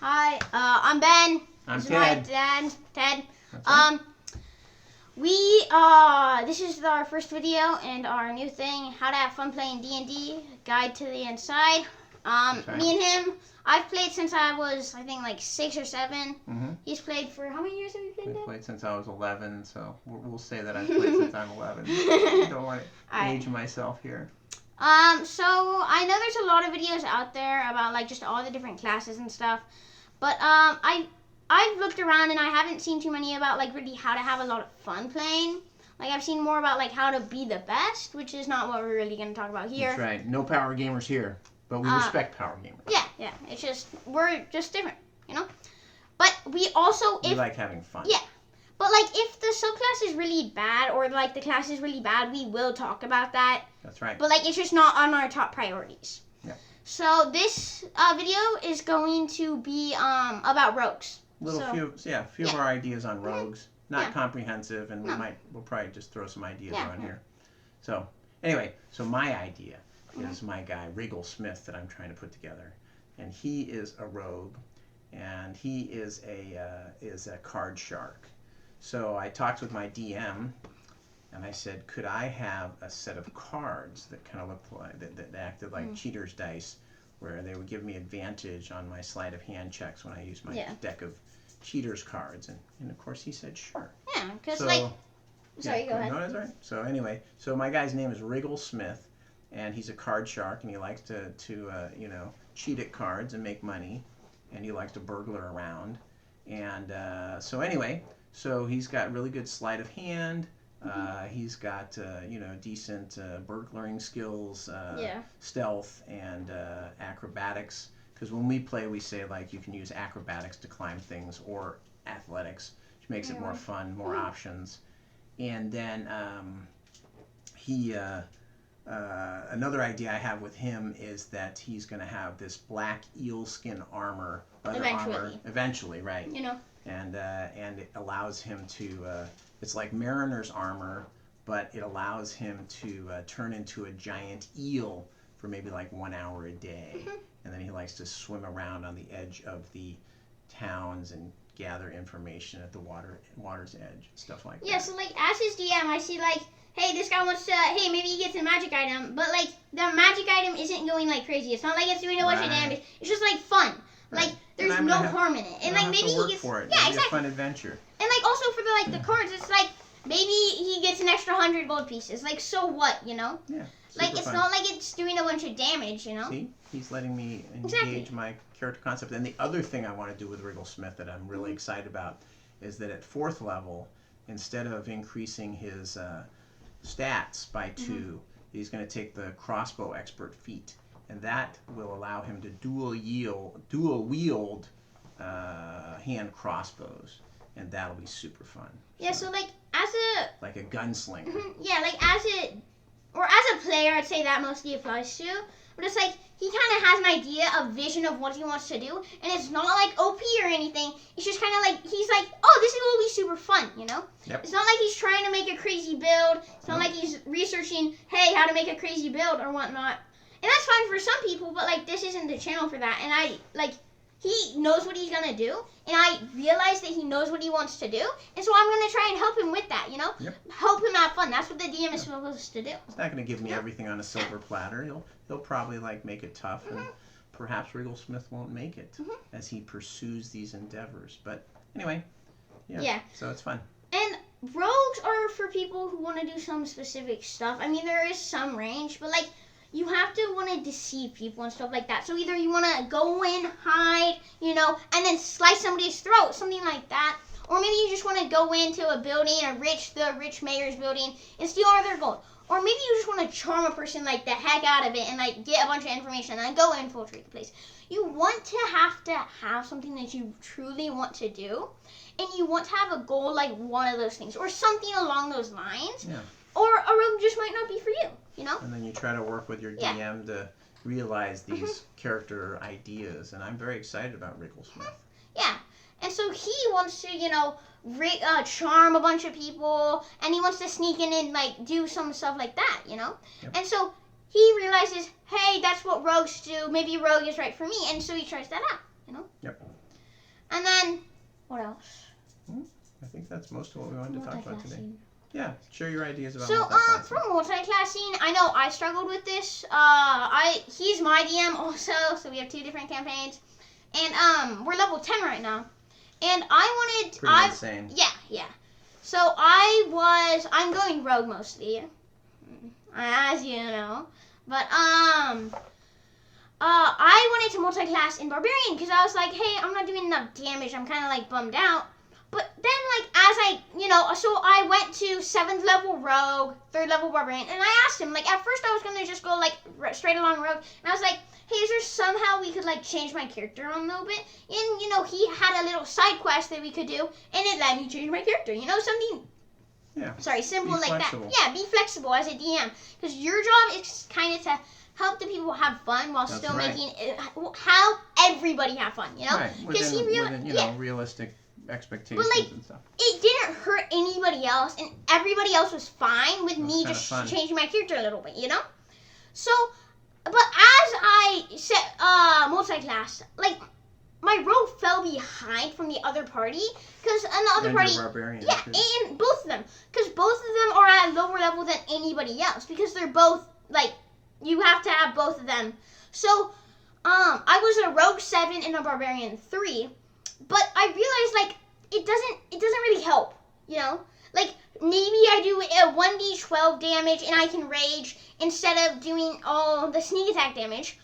Hi, I'm Ben. I'm This is Ted. my dad, Ted. That's right. This is our first video and our new thing, how to have fun playing D&D, Guide to the Inside. That's right. Me and him, I've played since I was, I think, like 6 or 7. Mm-hmm. He's played for, how many years have you played, I've Dad? played since I was 11, so we'll say that I've played since I'm 11. Don't want to age myself here. So I know there's a lot of videos out there about like just all the different classes and stuff, but I've looked around and I haven't seen too many about like really how to have a lot of fun playing. Like I've seen more about like how to be the best, which is not what we're really going to talk about here. That's right. No power gamers here, but we respect power gamers. Yeah. It's just we're just different, you know. But we also we like having fun. Yeah. But like if the subclass is really bad or like the class is really bad, we will talk about that. That's right. But like it's just not on our top priorities. Yeah. So this video is going to be about rogues. A few of our ideas on rogues. Not comprehensive, and we'll probably just throw some ideas on here. So anyway, so my idea is my guy Wriggle Smith that I'm trying to put together, and he is a rogue, and he is a card shark. So I talked with my DM, and I said, could I have a set of cards that kind of looked like that acted like cheater's dice, where they would give me advantage on my sleight of hand checks when I use my deck of cheaters cards, and of course he said sure. Yeah, because so, sorry, go ahead. No, that's all right. So anyway, so my guy's name is Wriggle Smith, and he's a card shark, and he likes to cheat at cards and make money, and he likes to burglar around, and so anyway, so he's got really good sleight of hand. He's got decent burglaring skills, stealth, and acrobatics. Because when we play, we say like you can use acrobatics to climb things or athletics, which makes it more fun, more options. And then another idea I have with him is that he's going to have this black eel skin armor, eventually, right? You know. And it allows him to. It's like Mariner's armor, but it allows him to turn into a giant eel for maybe like 1 hour a day. And then he likes to swim around on the edge of the towns and gather information at the water's edge, stuff like that. Yeah, so like as his DM, I see like, hey, this guy wants to, hey, maybe he gets a magic item, but like the magic item isn't going like crazy. It's not like it's doing a bunch of damage. It's just like fun. Right. Like there's no harm in it. And like maybe he gets for it. Yeah, exactly. A fun adventure. And like also for the cards, it's like maybe he gets an extra 100 gold pieces. Like so what, you know? Yeah. Like it's not like it's doing a bunch of damage, you know? See? He's letting me engage my character concept. And the other thing I want to do with Wriggle Smith that I'm really excited about is that at 4th level, instead of increasing his stats by 2, he's going to take the crossbow expert feat. And that will allow him to dual wield hand crossbows. And that'll be super fun. Yeah, so like like a gunslinger. Yeah, like as a player, I'd say that mostly applies to. But it's like he kind of has an idea, a vision of what he wants to do, and it's not like OP or anything. It's just kind of like he's like, oh, this will be super fun, you know? Yep. It's not like he's trying to make a crazy build. It's not like he's researching, hey, how to make a crazy build or whatnot. And that's fine for some people, but like this isn't the channel for that. And he knows what he's gonna do, and I realize that he knows what he wants to do, and so I'm gonna try and help him with that, you know? Yep. Help him have fun. That's what the DM is supposed to do. He's not gonna give me everything on a silver platter. He'll probably like make it tough, and perhaps Wriggle Smith won't make it as he pursues these endeavors. But anyway, yeah. So it's fun. And rogues are for people who want to do some specific stuff. I mean, there is some range, but like you have to want to deceive people and stuff like that. So either you want to go in, hide, you know, and then slice somebody's throat, something like that. Or maybe you just want to go into a building, the rich mayor's building, and steal all their gold. Or maybe you just want to charm a person like the heck out of it and like get a bunch of information and then go infiltrate the place. You want to have something that you truly want to do, and you want to have a goal like one of those things or something along those lines. Yeah. Or a rogue just might not be for you, you know? And then you try to work with your DM to realize these character ideas, and I'm very excited about Wriggle Smith. Yeah. And so he wants to, you know, charm a bunch of people, and he wants to sneak in and, like, do some stuff like that, you know? Yep. And so he realizes, hey, that's what rogues do. Maybe rogue is right for me, and so he tries that out, you know? Yep. that's most of what we wanted to talk about today. Yeah, share your ideas about So, multi-classing. for multi-classing, I know I struggled with this. He's my DM also, so we have 2 different campaigns. And, we're level 10 right now. And Pretty insane. Yeah. So, I'm going rogue mostly, as you know. But, I wanted to multi-class in barbarian, because I was like, hey, I'm not doing enough damage, I'm kind of, like, bummed out. But then, like, so I went to 7th level rogue, 3rd level barbarian, and I asked him, like, at first I was going to just go, like, straight along rogue, and I was like, hey, is there somehow we could, like, change my character a little bit? And, he had a little side quest that we could do, and it let me change my character, something, simple like flexible. that. Yeah, be flexible as a DM, because your job is kind of to help the people have fun while That's still right. making it, how everybody have fun, Right, within realistic expectations and stuff. It didn't hurt anybody else, and everybody else was fine with me just fun. changing my character a little bit, So, but as I set multi-class, like, my rogue fell behind from the other party, because on the other party, barbarian, and both of them, because both of them are at a lower level than anybody else, because they're both, like, you have to have both of them. So, I was a rogue 7 and a barbarian 3. But I realized, like, it doesn't really help, Like, maybe I do a 1d12 damage and I can rage instead of doing all the sneak attack damage.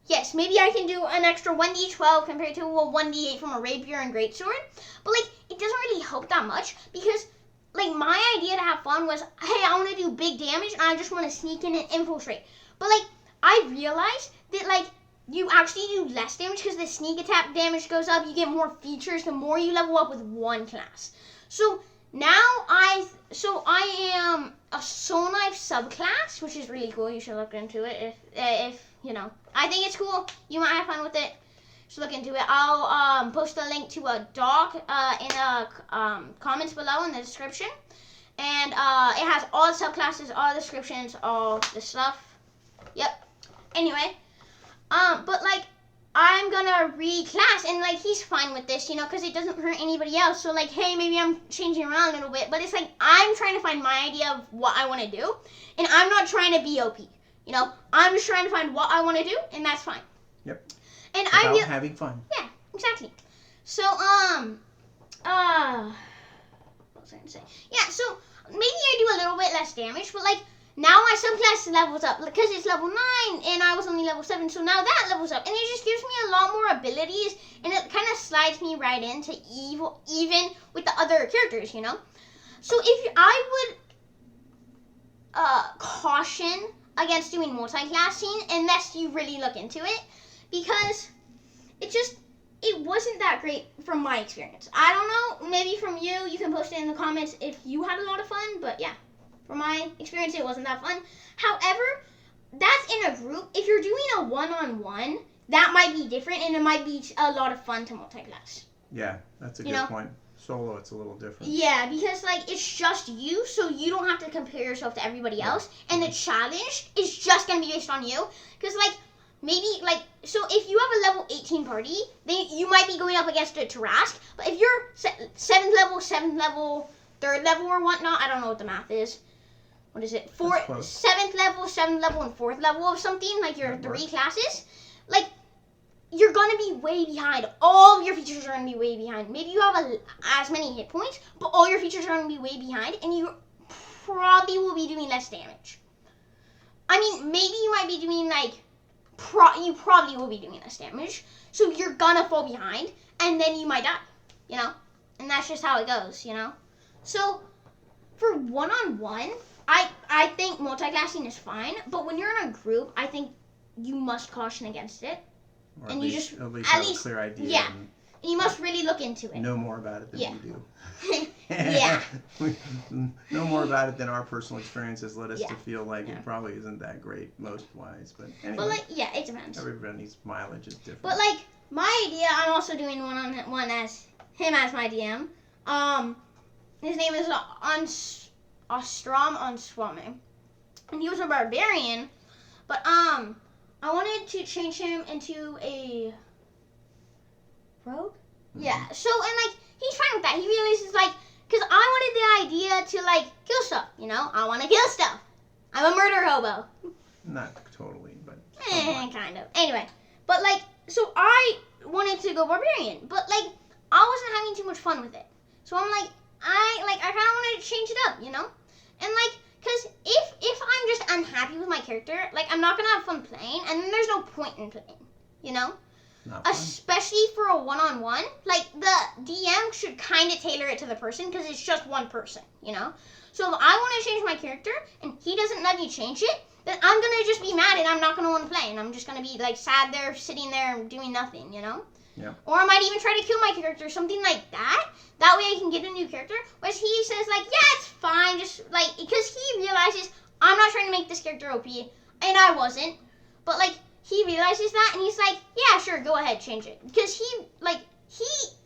Yes, maybe I can do an extra 1d12 compared to a 1d8 from a rapier and greatsword. But, like, it doesn't really help that much because, like, my idea to have fun was, hey, I want to do big damage and I just want to sneak in and infiltrate. But, like, I realized that, like, you actually do less damage because the sneak attack damage goes up. You get more features the more you level up with one class. So now I am a soul knife subclass, which is really cool. You should look into it if I think it's cool. You might have fun with it. Just look into it. I'll post a link to a doc in the comments below in the description, and it has all the subclasses, all the descriptions, all the stuff. Yep. Anyway. But, like, I'm gonna reclass, and, like, he's fine with this, because it doesn't hurt anybody else. So, like, hey, maybe I'm changing around a little bit, but it's like I'm trying to find my idea of what I want to do, and I'm not trying to be OP, I'm just trying to find what I want to do, and that's fine. Yep. And having fun. Yeah, exactly. So, what was I gonna say? Yeah, so maybe I do a little bit less damage, but, like, now my subclass levels up because it's level 9 and I was only level 7, so now that levels up, and it just gives me a lot more abilities, and it kind of slides me right into even with the other characters, So I would caution against doing multi-classing unless you really look into it, because it wasn't that great from my experience. I don't know, maybe from you can post it in the comments if you had a lot of fun, but yeah. From my experience, it wasn't that fun. However, that's in a group. If you're doing a one-on-one, that might be different, and it might be a lot of fun to multi-class. Yeah, that's a good point. Solo, it's a little different. Yeah, because, like, it's just you, so you don't have to compare yourself to everybody else, and the challenge is just going to be based on you. Because, like, maybe, like, so if you have a level 18 party, then you might be going up against a Tarrasque, but if you're 7th level, 3rd level, or whatnot, I don't know what the math is. What is it? 7th level, and 4th level of something, like your 3 classes. Like, you're going to be way behind. All of your features are going to be way behind. Maybe you have as many hit points, but all your features are going to be way behind, and you probably will be doing less damage. I mean, maybe you might be doing, like, you probably will be doing less damage, so you're going to fall behind, and then you might die, And that's just how it goes, So, for one-on-one, I think multi-classing is fine, but when you're in a group, I think you must caution against it. Or and at you least, just at least have a clear idea. Yeah. And you must really look into it. Know more about it than we do. Yeah. Know more about it than our personal experiences led us to feel like it probably isn't that great most wise. But anyway. But, like, yeah, it depends. Everybody's mileage is different. But, like, my idea, I'm also doing one-on-one as him as my DM. His name is Ostrom Onswame. And he was a barbarian, but I wanted to change him into a rogue. Yeah. So, and, like, he's fine with that. He realizes like, because I wanted the idea to like kill stuff. You know, I want to kill stuff. I'm a murder hobo. Not totally, but Kind of. Anyway, but like, so I wanted to go barbarian, but like, I wasn't having too much fun with it. So I'm like, I kind of wanted to change it up, you know, and like. Because if I'm just unhappy with my character, like, I'm not going to have fun playing, and then there's no point in playing, you know? Especially for a one-on-one. Like, the DM should kind of tailor it to the person, because it's just one person, you know? So if I want to change my character, and he doesn't let me change it, then I'm going to just be mad, and I'm not going to want to play, and I'm just going to be, like, sad there, sitting there, and doing nothing, you know? Yeah. Or I might even try to kill my character, something like that. That way I can get a new character. Whereas he says, like, yeah, it's fine. Just, like, because he realizes I'm not trying to make this character OP. And I wasn't. But, like, he realizes that. And he's like, yeah, sure, go ahead, change it. Because he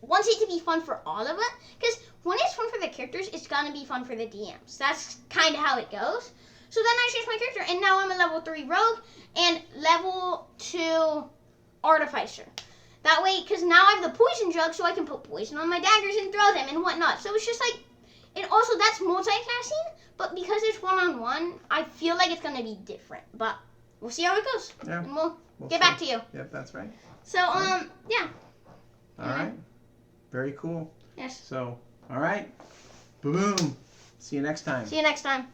wants it to be fun for all of it. Because when it's fun for the characters, it's going to be fun for the DMs. That's kind of how it goes. So then I changed my character. And now I'm a level 3 rogue and level 2 artificer. That way, because now I have the poison jug, so I can put poison on my daggers and throw them and whatnot. So it's just like, and also that's multiclassing, but because it's one-on-one, I feel like it's going to be different. But we'll see how it goes. Yeah. And we'll get back to you. Yep, that's right. So, yeah. All right. Very cool. Yes. So, all right. Boom. See you next time. See you next time.